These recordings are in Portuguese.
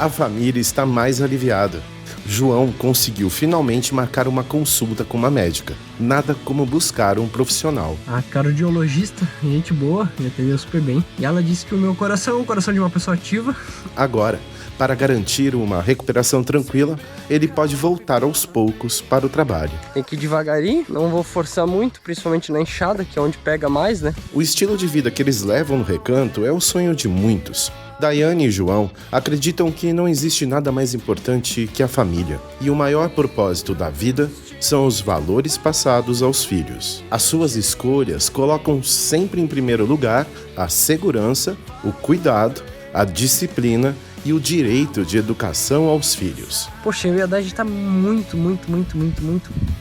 A família está mais aliviada. João conseguiu finalmente marcar uma consulta com uma médica. Nada como buscar um profissional. A cardiologista, gente boa, me atendeu super bem. E ela disse que o meu coração é o coração de uma pessoa ativa. Agora, para garantir uma recuperação tranquila, ele pode voltar aos poucos para o trabalho. Tem que ir devagarinho, não vou forçar muito, principalmente na enxada, que é onde pega mais, né? O estilo de vida que eles levam no recanto é o sonho de muitos. Daiane e João acreditam que não existe nada mais importante que a família. E o maior propósito da vida são os valores passados aos filhos. As suas escolhas colocam sempre em primeiro lugar a segurança, o cuidado, a disciplina e o direito de educação aos filhos. Poxa, a verdade tá muito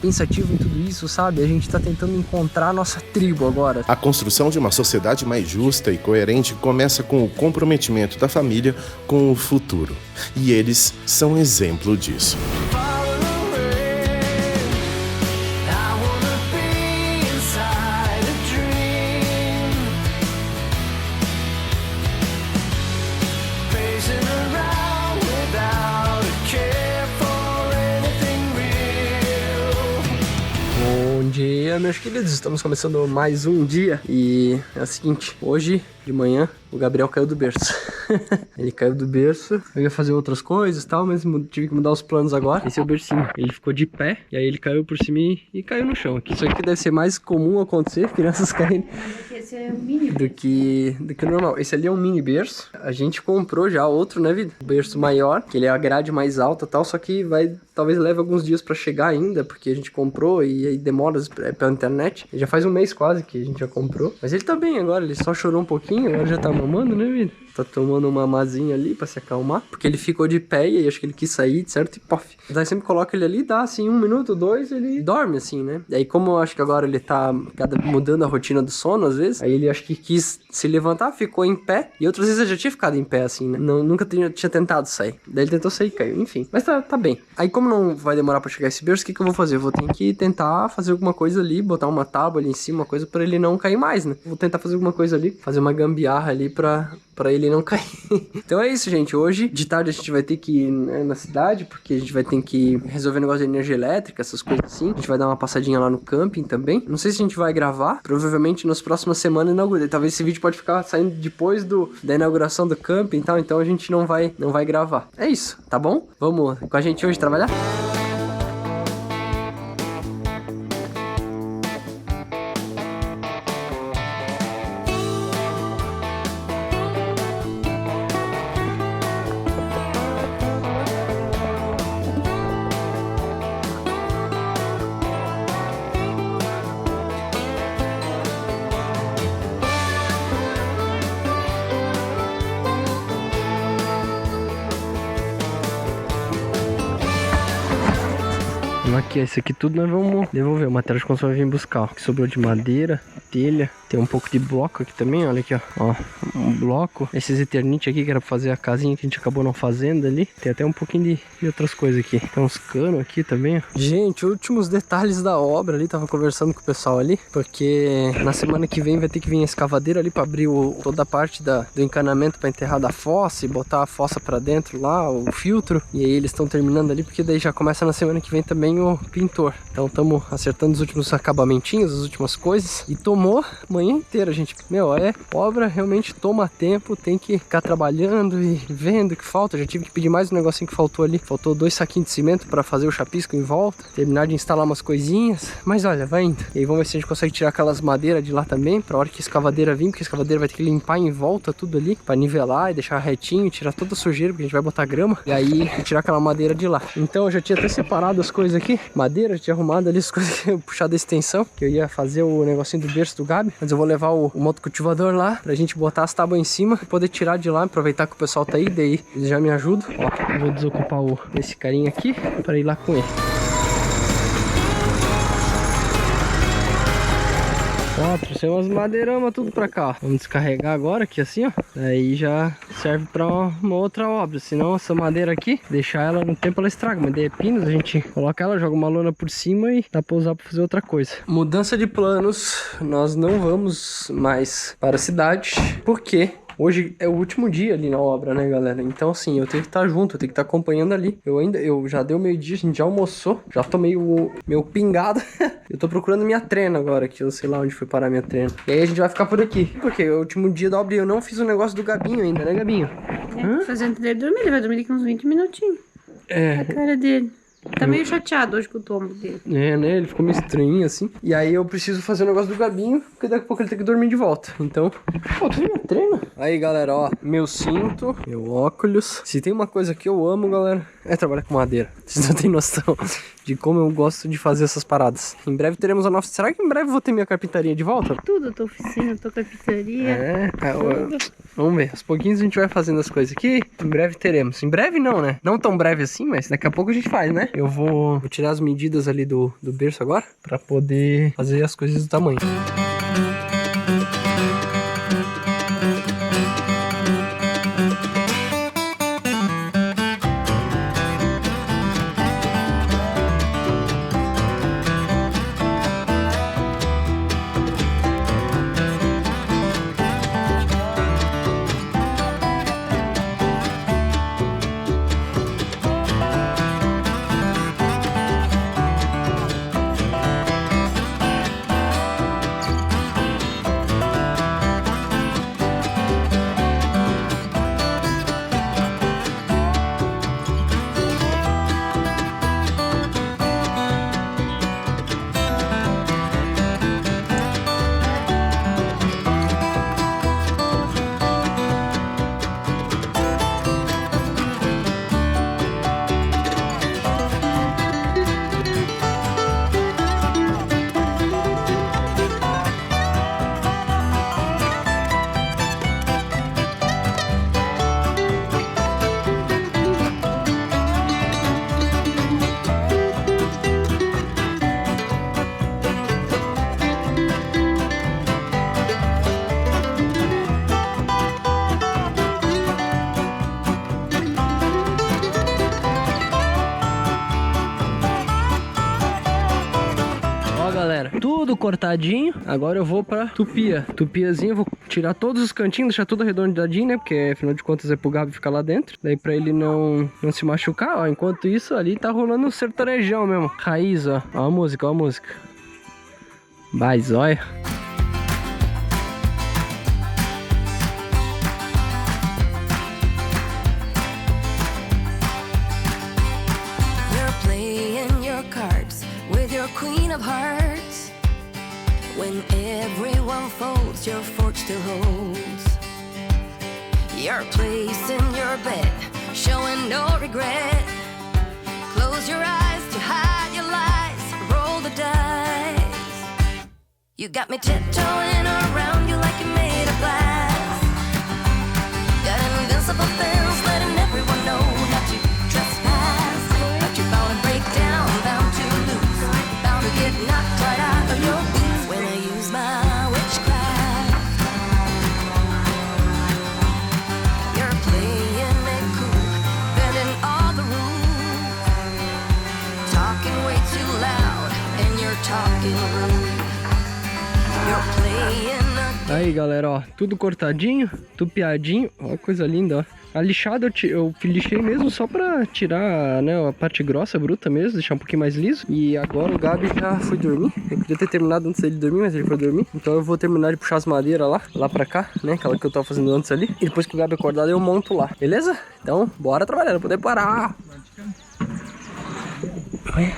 pensativo em tudo isso, sabe? A gente tá tentando encontrar a nossa tribo agora. A construção de uma sociedade mais justa e coerente começa com o comprometimento da família com o futuro. E eles são exemplo disso. Bom dia, meus queridos, estamos começando mais um dia e é o seguinte, hoje de manhã o Gabriel caiu do berço. Ele caiu do berço, eu ia fazer outras coisas e tal, mas tive que mudar os planos agora. Esse é o bercinho, ele ficou de pé e aí ele caiu por cima e caiu no chão. Isso aqui deve ser mais comum acontecer, crianças caírem Esse é um mini do que o normal. Esse ali é um mini berço, a gente comprou já outro, né, vida? Um berço maior, que ele é a grade mais alta e tal, só que talvez leve alguns dias pra chegar ainda, porque a gente comprou e aí demora pela internet. Já faz um mês quase que a gente já comprou. Mas ele tá bem agora, ele só chorou um pouquinho, agora já tá mamando, né, vida? Tá tomando uma mamazinha ali pra se acalmar, porque ele ficou de pé e aí acho que ele quis sair, certo? E pof. Daí sempre coloca ele ali, dá assim 1 minuto, 2, ele dorme assim, né? E aí como eu acho que agora ele tá mudando a rotina do sono às vezes, aí ele acho que quis se levantar, ficou em pé, e outras vezes eu já tinha ficado em pé assim, né? Nunca tinha tentado sair. Daí ele tentou sair e caiu, enfim. Mas tá bem. Aí como não vai demorar pra chegar esse berço, o que eu vou fazer? Eu vou ter que tentar fazer alguma coisa ali, botar uma tábua ali em cima, uma coisa pra ele não cair mais, né? Vou tentar fazer alguma coisa ali, fazer uma gambiarra ali pra ele não cair. Então é isso, gente. Hoje, de tarde, a gente vai ter que ir, né, na cidade, porque a gente vai ter que resolver negócio de energia elétrica, essas coisas assim. A gente vai dar uma passadinha lá no camping também. Não sei se a gente vai gravar. Provavelmente nas próximas semanas inaugura. Talvez esse vídeo pode ficar saindo depois da inauguração do camping e tal. Então a gente não vai gravar. É isso, tá bom? Vamos com a gente hoje trabalhar? Aqui, esse aqui tudo nós vamos devolver. O material de construção vai vir buscar, ó. O que sobrou de madeira, telha, tem um pouco de bloco aqui também, olha aqui, ó, um bloco. Esses Eternite aqui que era pra fazer a casinha que a gente acabou não fazendo ali. Tem até um pouquinho de outras coisas aqui. Tem uns canos aqui também, ó. Gente, últimos detalhes da obra ali, tava conversando com o pessoal ali, porque na semana que vem vai ter que vir a escavadeira ali pra abrir toda a parte do encanamento pra enterrar da fossa e botar a fossa pra dentro lá, o filtro. E aí eles estão terminando ali, porque daí já começa na semana que vem também o pintor. Então estamos acertando os últimos acabamentinhos, as últimas coisas. E tomou manhã inteira, gente. Meu, obra realmente toma tempo, tem que ficar trabalhando e vendo o que falta. Já tive que pedir mais um negocinho que faltou ali. Faltou 2 saquinhos de cimento para fazer o chapisco em volta. Terminar de instalar umas coisinhas. Mas olha, vai indo. E aí vamos ver se a gente consegue tirar aquelas madeiras de lá também, pra hora que a escavadeira vir, porque a escavadeira vai ter que limpar em volta tudo ali, pra nivelar e deixar retinho, tirar toda a sujeira, porque a gente vai botar grama. E aí tirar aquela madeira de lá. Então eu já tinha até separado as coisas aqui. Madeira, já tinha arrumado ali as coisas que eu puxar da extensão, que eu ia fazer o negocinho do berço do Gabi. Mas eu vou levar o motocultivador lá, pra gente botar as tábuas em cima e poder tirar de lá, aproveitar que o pessoal tá aí, daí eles já me ajudam. Ó, eu vou desocupar esse carinha aqui, pra ir lá com ele. Ó, trouxe umas madeiramas tudo pra cá, ó. Vamos descarregar agora aqui assim, ó. Aí já serve pra uma outra obra. Senão essa madeira aqui, deixar ela no tempo ela estraga. Mas daí é pinos, a gente coloca ela, joga uma lona por cima e dá pra usar pra fazer outra coisa. Mudança de planos. Nós não vamos mais para a cidade. Por quê? Hoje é o último dia ali na obra, né, galera? Então, assim, eu tenho que estar junto, eu tenho que estar acompanhando ali. Eu já deu meio-dia, a gente já almoçou, já tô meio pingado. Eu tô procurando minha trena agora, que eu sei lá onde foi parar minha trena. E aí a gente vai ficar por aqui. Porque é o último dia da obra e eu não fiz o negócio do Gabinho ainda, né, Gabinho? Fazendo ele dormir, ele vai dormir daqui uns 20 minutinhos. A cara dele. Tá meio chateado hoje com o tombo dele. É, né? Ele ficou meio estranho, assim. E aí eu preciso fazer o negócio do Gabinho, porque daqui a pouco ele tem que dormir de volta. Então, pô, tu viu minha treina? Aí, galera, ó, meu cinto, meu óculos. Se tem uma coisa que eu amo, galera, é trabalhar com madeira. Vocês não têm noção de como eu gosto de fazer essas paradas. Em breve teremos a nossa... Será que em breve eu vou ter minha carpintaria de volta? Tudo, tua oficina, tua carpintaria. Vamos ver. Aos pouquinhos a gente vai fazendo as coisas aqui. Em breve teremos. Em breve não, né? Não tão breve assim, mas daqui a pouco a gente faz, né? Eu vou tirar as medidas ali do berço agora, pra poder fazer as coisas do tamanho. Tudo cortadinho. Agora eu vou pra tupia. Tupiazinha, eu vou tirar todos os cantinhos, deixar tudo arredondadinho, né? Porque afinal de contas é pro Gabi ficar lá dentro. Daí pra ele não se machucar, ó. Enquanto isso, ali tá rolando um sertanejão mesmo. Raiz, ó. Ó a música, ó a música. Vai, zóia. Queen of hearts, when everyone folds, your fork still holds your place in your bed, showing no regret. Close your eyes to hide your lies, roll the dice. You got me tiptoeing around you like you're made of glass. Got an invincible fence, letting everyone know not to trespass. But you're bound to break down, bound to lose, to get knocked right out of your boots when I use my witchcraft. You're playing it cool, bending all the rules, talking way too loud, and you're talking rude. You're playing a... Aí, galera, ó, tudo cortadinho, tupiadinho, ó, coisa linda, ó. A lixada eu lixei mesmo só pra tirar, né, a parte grossa, bruta mesmo, deixar um pouquinho mais liso. E agora o Gabi já foi dormir. Eu queria ter terminado antes dele dormir, mas ele foi dormir. Então eu vou terminar de puxar as madeiras lá pra cá, né, aquela que eu tava fazendo antes ali. E depois que o Gabi acordar, eu monto lá, beleza? Então, bora trabalhar, não poder parar. Olha.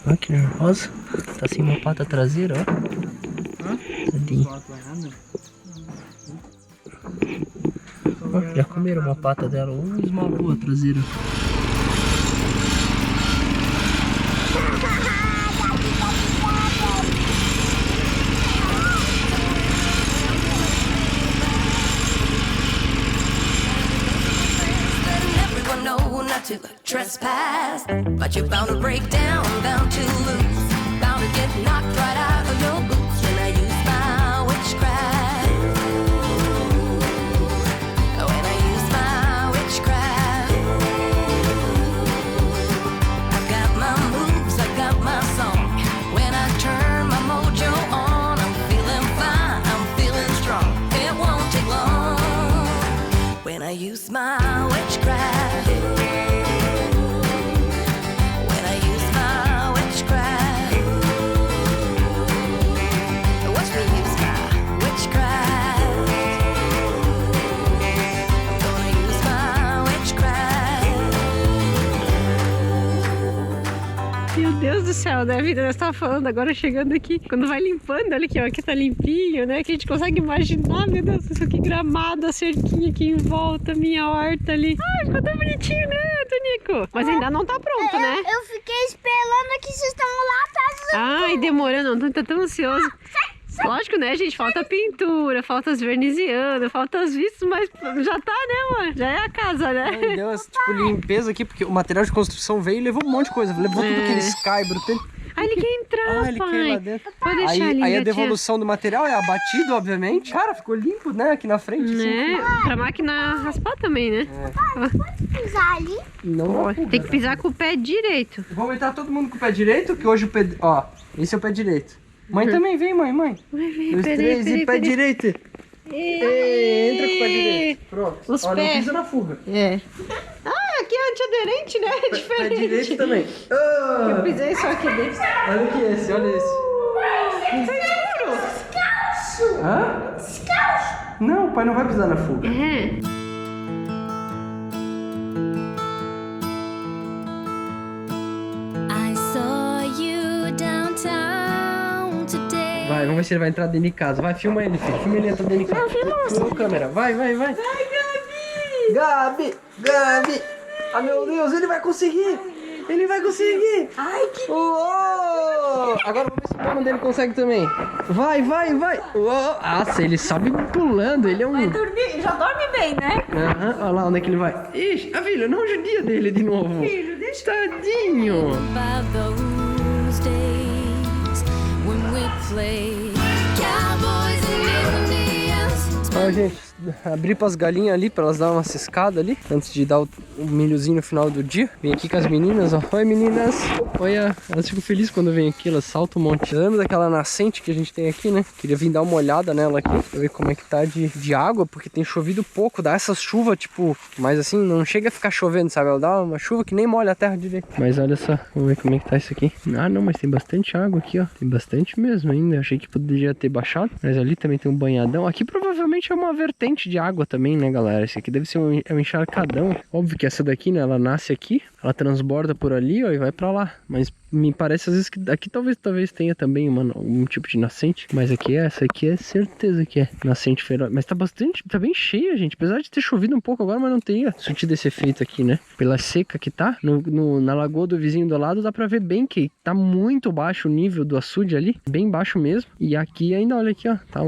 Olha que nervosa. Tá sem uma pata traseira, ó. Tadinho. Já comeram uma pata dela, ou esmagou a traseira. Everyone know not to trespass, but you're bound to break down, bound to lose, bound to get knocked right out of your boots when I use my witchcraft. Long use my witchcraft. When I use my witchcraft. Watch me use my witchcraft. I'm gonna use my witchcraft. Meu Deus do céu, né, vida? Nós tava falando agora, chegando aqui, quando vai limpando, olha aqui, ó, aqui tá limpinho, né? Que a gente consegue imaginar, meu Deus, isso aqui gramado, a cerquinha aqui em volta, minha horta ali. Ai, ficou tão bonitinho, né, Tonico? Mas ainda não tá pronto, né? Eu fiquei esperando que vocês estão lá atrás. Ai, demorando, não tá tão ansioso. Lógico, né, gente? Falta pintura, falta as vernizianas, falta as vistas, mas já tá, né, mano? Já é a casa, né? Deu essa, tipo, limpeza aqui, porque o material de construção veio e levou um monte de coisa. Levou tudo aquele skybro. Ah, ele quer entrar, ele pai. quer ir lá dentro. Pode deixar ali, Aí a gatinha. devolução do material é abatido, obviamente. Cara, ficou limpo, né, aqui na frente. Né? Pra máquina raspar também, né? Pisar ali. Não, Tem que pisar com o pé direito. vamos entrar todo mundo com o pé direito, que hoje o pé... Ó, esse é o pé direito. Mãe também, vem, mãe. Vai, 2, 3 e pé direito. Entra com o pé direito. Pronto. Os Ó, pés. não pisa na fuga. É. Ah, aqui é antiaderente, né? É Pé diferente. direito também. Eu pisei só aqui dentro. Olha aqui esse, olha esse. Tá escuro. Hã? Não, o pai não vai pisar na fuga. É. I saw you downtown today. Vai, vamos ver se ele vai entrar dentro de casa. Vai, filma ele, filho. Filma ele entrando dentro de casa. Filma a câmera. Vai. Gabi! Ah, meu Deus, ele vai conseguir! Ai, que... Uou! Agora vamos ver se o irmão dele consegue também. Vai! Uou! Nossa, ele sobe pulando, ele é um... Vai dormir, já dorme bem, né? Aham, olha lá onde é que ele vai. Ixi, a filha, não judia dele de novo. Filho, deixa. Tadinho! About those days when we played cowboys and Indians. Ó, gente, abri pras galinhas ali, pra elas darem uma ciscada ali, antes de dar o milhozinho no final do dia. Vim aqui com as meninas, ó. Oi, meninas! Olha, elas ficam felizes quando vem aqui, elas saltam um monte. Lembra daquela nascente que a gente tem aqui, né? Queria vir dar uma olhada nela aqui, pra ver como é que tá de água, porque tem chovido pouco, dá essas chuvas, tipo, mas assim, não chega a ficar chovendo, sabe? Ela dá uma chuva que nem molha a terra direito. Mas olha só, vamos ver como é que tá isso aqui. Ah, não, mas tem bastante água aqui, ó. Tem bastante mesmo ainda. Eu achei que poderia ter baixado, mas ali também tem um banhadão. Aqui provavelmente é uma vertente de água também, né, galera? Esse aqui deve ser um encharcadão. Óbvio que essa daqui, né, ela nasce aqui, ela transborda por ali, ó, e vai pra lá. Mas me parece às vezes que aqui talvez tenha também um tipo de nascente. Mas aqui essa aqui é certeza que é nascente feroz. Mas tá bem cheia, gente. Apesar de ter chovido um pouco agora, mas não teria surtido esse efeito aqui, né? Pela seca que tá, na lagoa do vizinho do lado, dá pra ver bem que tá muito baixo o nível do açude ali. Bem baixo mesmo. E aqui ainda, olha aqui, ó, tá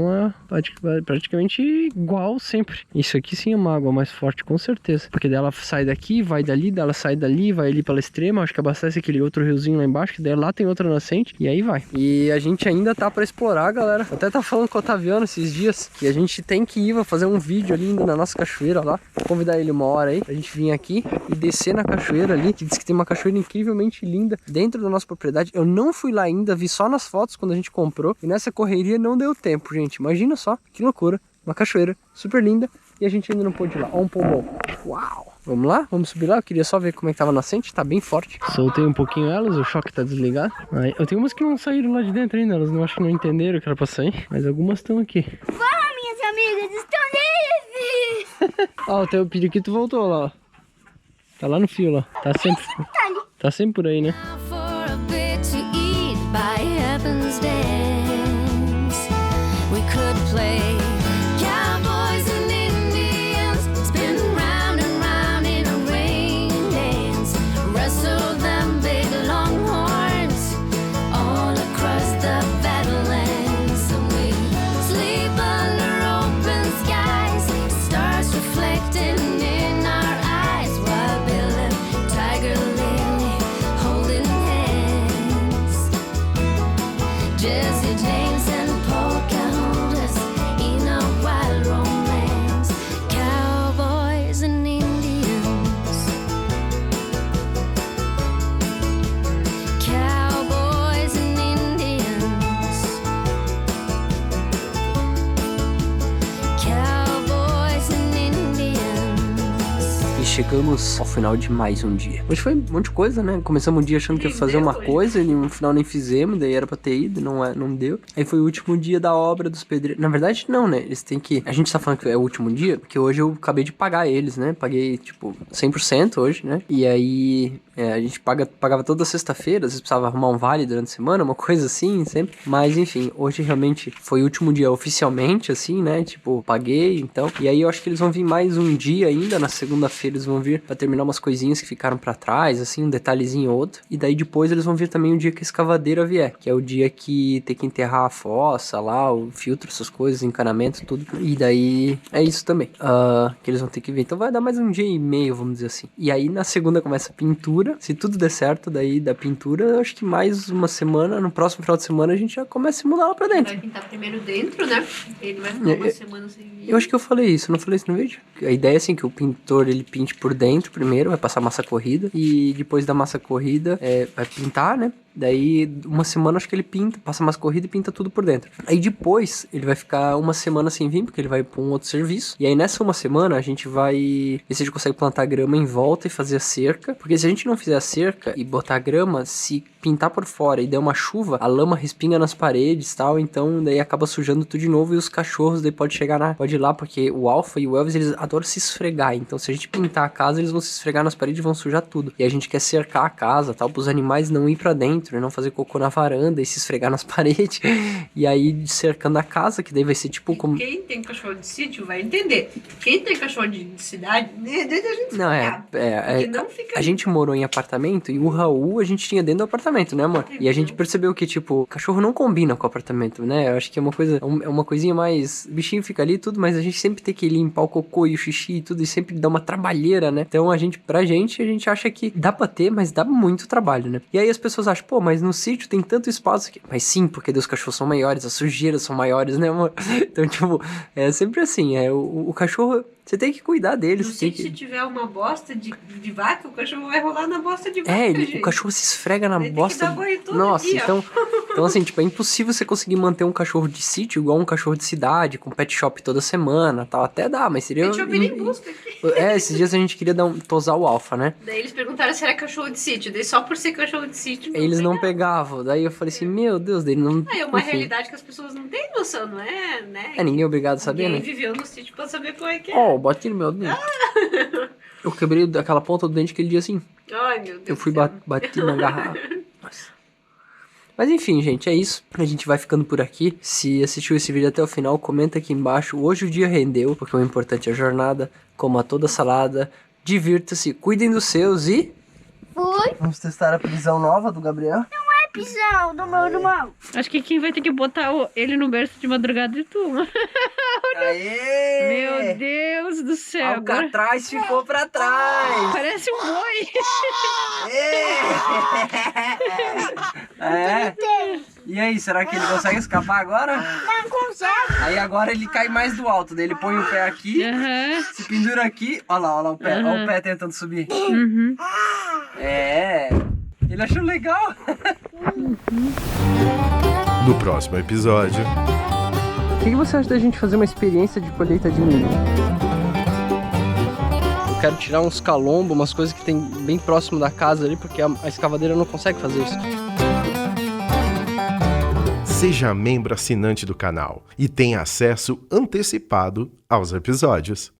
praticamente igual sempre. Isso aqui sim é uma água mais forte, com certeza. Porque dela sai daqui, vai dali, dela sai dali, vai ali pela extrema. Acho que abastece aquele outro riozinho lá embaixo, que daí lá tem outra nascente, e aí vai. E a gente ainda tá pra explorar, galera. Eu até tá falando com o Otaviano esses dias que a gente tem que ir fazer um vídeo ali ainda na nossa cachoeira lá. Vou convidar ele uma hora aí, pra gente vir aqui e descer na cachoeira ali, que diz que tem uma cachoeira incrivelmente linda dentro da nossa propriedade. Eu não fui lá ainda, vi só nas fotos quando a gente comprou, e nessa correria não deu tempo, gente. Imagina só, que loucura. Uma cachoeira super linda e a gente ainda não pôde ir lá. Ó, um pombom. Uau! Vamos lá? Vamos subir lá? Eu queria só ver como é que tava a nascente. Tá bem forte. Soltei um pouquinho elas, o choque tá desligado. Aí, eu tenho umas que não saíram lá de dentro ainda. Elas não, acho que não entenderam que era pra sair. Mas algumas estão aqui. Vamos, minhas amigas, estão livres! Ó, o teu periquito voltou lá, ó. Tá lá no fio lá. Tá sempre por aí, né? For a bit to eat by heaven's dance, we could play cowboys and Indians, spin round and round in a rain dance, wrestle them big longhorns all across the Badlands, and we sleep under open skies, stars reflecting in our eyes, while Bill and Tiger Lily holding E chegamos ao final de mais um dia. Hoje foi um monte de coisa, né? Começamos um dia achando que ia fazer uma coisa e no final nem fizemos, daí era pra ter ido, não deu. Aí foi o último dia da obra dos pedreiros. Na verdade, não, né? Eles têm que... A gente tá falando que é o último dia, porque hoje eu acabei de pagar eles, né? Paguei, 100% hoje, né? E aí... a gente pagava toda sexta-feira, às vezes precisava arrumar um vale durante a semana, uma coisa assim, sempre. Mas, enfim, hoje realmente foi o último dia oficialmente, assim, né? Paguei, então. E aí eu acho que eles vão vir mais um dia ainda, na segunda-feira eles vão vir pra terminar umas coisinhas que ficaram pra trás, assim, um detalhezinho ou outro. E daí depois eles vão vir também o dia que a escavadeira vier, que é o dia que tem que enterrar a fossa lá, o filtro, essas coisas, encanamento, tudo. E daí é isso também, que eles vão ter que vir. Então vai dar mais um dia e meio, vamos dizer assim. E aí na segunda começa a pintura. Se tudo der certo, daí da pintura, eu acho que mais uma semana, no próximo final de semana, a gente já começa a mudar lá pra dentro. Vai pintar primeiro dentro, né? Ele vai ficar uma semana sem vir. Eu acho que eu falei isso, não falei isso no vídeo? A ideia é assim, que o pintor, ele pinte por dentro primeiro, vai passar massa corrida, e depois da massa corrida, vai pintar, né? Daí, uma semana acho que ele pinta, passa massa corrida e pinta tudo por dentro. Aí depois, ele vai ficar uma semana sem vir, porque ele vai pra um outro serviço. E aí nessa uma semana, a gente vai ver se a gente consegue plantar grama em volta e fazer a cerca. Porque se a gente não fizer a cerca e botar grama, se pintar por fora e der uma chuva, a lama respinga nas paredes e tal. Então, daí acaba sujando tudo de novo e os cachorros daí pode ir lá, porque o Alpha e o Elvis, eles adoram se esfregar. Então, se a gente pintar a casa, eles vão se esfregar nas paredes e vão sujar tudo. E a gente quer cercar a casa, tal, pros animais não ir pra dentro, não fazer cocô na varanda e se esfregar nas paredes. E aí cercando a casa, que daí vai ser como... Quem tem cachorro de sítio vai entender. Quem tem cachorro de cidade, desde a gente não, a gente morou em apartamento e o Raul a gente tinha dentro do apartamento, né, amor? E a gente percebeu que, cachorro não combina com o apartamento, né? Eu acho que é uma coisinha mais... O bichinho fica ali e tudo, mas a gente sempre tem que limpar o cocô e o xixi e tudo, e sempre dá uma trabalheira, né? Então, pra gente, a gente acha que dá pra ter, mas dá muito trabalho, né? E aí as pessoas acham, mas no sítio tem tanto espaço aqui. Mas sim, porque os cachorros são maiores, as sujeiras são maiores, né, amor? Então, é sempre assim, o cachorro... Você tem que cuidar dele. Se tiver uma bosta de vaca, o cachorro vai rolar na bosta de vaca, o cachorro se esfrega na bosta. Tem que dar banho todo Nossa, dia. Então assim, é impossível você conseguir manter um cachorro de sítio igual um cachorro de cidade, com pet shop toda semana, tal. Até dá, mas seria... Pet shop ele busca aqui. Esses dias a gente queria tosar o Alpha, né? Daí eles perguntaram se era cachorro de sítio. Daí só por ser cachorro de sítio eles não pegavam. Daí eu falei assim, meu Deus, dele não... É uma realidade que as pessoas não têm noção, não é, né? Ninguém é obrigado a saber, ninguém né? viveu no sítio pra saber como é que é. Bate no meu dedo. Eu quebrei aquela ponta do dente aquele dia assim. Ai, meu Deus. Eu fui bati na garrafa. Mas enfim, gente, é isso. A gente vai ficando por aqui. Se assistiu esse vídeo até o final, comenta aqui embaixo. Hoje o dia rendeu, porque o importante é a jornada. Coma toda a salada. Divirta-se, cuidem dos seus e... Fui. Vamos testar a prisão nova do Gabriel. Pisão do meu irmão. Acho que quem vai ter que botar ele no berço de madrugada é tu. Aê! Meu Deus do céu. Alcatraz ficou pra trás. Parece um boi. E aí, será que ele consegue escapar agora? Não consegue. Aí agora ele cai mais do alto. Daí ele põe o pé aqui, se pendura aqui. Olha lá o pé. Olha o pé tentando subir. Ele achou legal. No próximo episódio... O que você acha da gente fazer uma experiência de colheita de milho? Eu quero tirar uns calombos, umas coisas que tem bem próximo da casa ali, porque a escavadeira não consegue fazer isso. Seja membro assinante do canal e tenha acesso antecipado aos episódios.